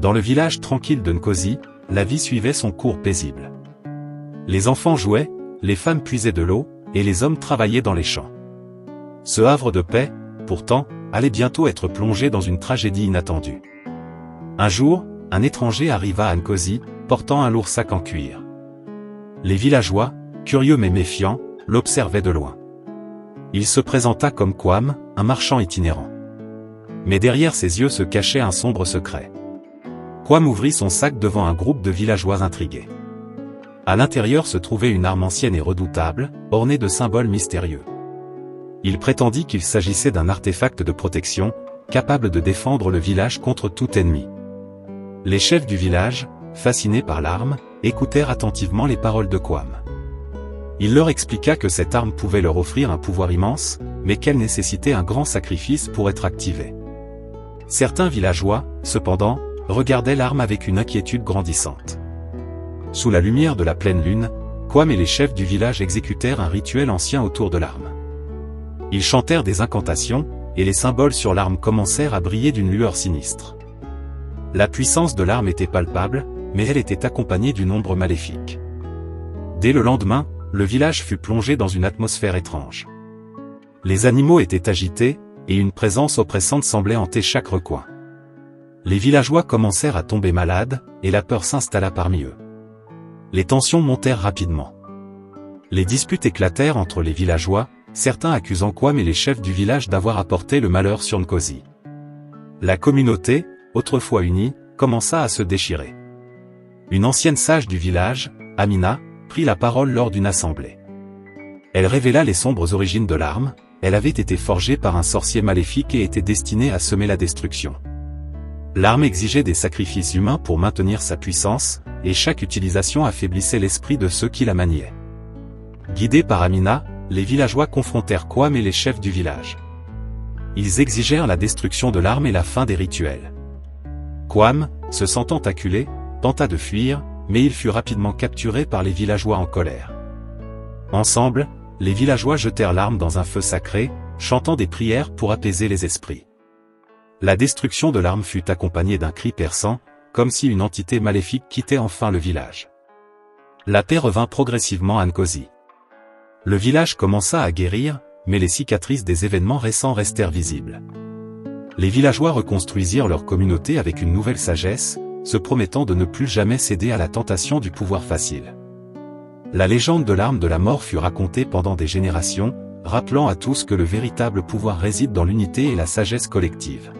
Dans le village tranquille de Nkosi, la vie suivait son cours paisible. Les enfants jouaient, les femmes puisaient de l'eau, et les hommes travaillaient dans les champs. Ce havre de paix, pourtant, allait bientôt être plongé dans une tragédie inattendue. Un jour, un étranger arriva à Nkosi, portant un lourd sac en cuir. Les villageois, curieux mais méfiants, l'observaient de loin. Il se présenta comme Kwam, un marchand itinérant. Mais derrière ses yeux se cachait un sombre secret. Kwam ouvrit son sac devant un groupe de villageois intrigués. À l'intérieur se trouvait une arme ancienne et redoutable, ornée de symboles mystérieux. Il prétendit qu'il s'agissait d'un artefact de protection, capable de défendre le village contre tout ennemi. Les chefs du village, fascinés par l'arme, écoutèrent attentivement les paroles de Kwam. Il leur expliqua que cette arme pouvait leur offrir un pouvoir immense, mais qu'elle nécessitait un grand sacrifice pour être activée. Certains villageois, cependant, regardaient l'arme avec une inquiétude grandissante. Sous la lumière de la pleine lune, Kwam et les chefs du village exécutèrent un rituel ancien autour de l'arme. Ils chantèrent des incantations, et les symboles sur l'arme commencèrent à briller d'une lueur sinistre. La puissance de l'arme était palpable, mais elle était accompagnée d'une ombre maléfique. Dès le lendemain, le village fut plongé dans une atmosphère étrange. Les animaux étaient agités, et une présence oppressante semblait hanter chaque recoin. Les villageois commencèrent à tomber malades, et la peur s'installa parmi eux. Les tensions montèrent rapidement. Les disputes éclatèrent entre les villageois, certains accusant Kwam et les chefs du village d'avoir apporté le malheur sur Nkosi. La communauté, autrefois unie, commença à se déchirer. Une ancienne sage du village, Amina, prit la parole lors d'une assemblée. Elle révéla les sombres origines de l'arme. Elle avait été forgée par un sorcier maléfique et était destinée à semer la destruction. L'arme exigeait des sacrifices humains pour maintenir sa puissance, et chaque utilisation affaiblissait l'esprit de ceux qui la maniaient. Guidés par Amina, les villageois confrontèrent Kwam et les chefs du village. Ils exigèrent la destruction de l'arme et la fin des rituels. Kwam, se sentant acculé, tenta de fuir, mais il fut rapidement capturé par les villageois en colère. Ensemble, les villageois jetèrent l'arme dans un feu sacré, chantant des prières pour apaiser les esprits. La destruction de l'arme fut accompagnée d'un cri perçant, comme si une entité maléfique quittait enfin le village. La paix revint progressivement à Nkosi. Le village commença à guérir, mais les cicatrices des événements récents restèrent visibles. Les villageois reconstruisirent leur communauté avec une nouvelle sagesse, se promettant de ne plus jamais céder à la tentation du pouvoir facile. La légende de l'arme de la mort fut racontée pendant des générations, rappelant à tous que le véritable pouvoir réside dans l'unité et la sagesse collective.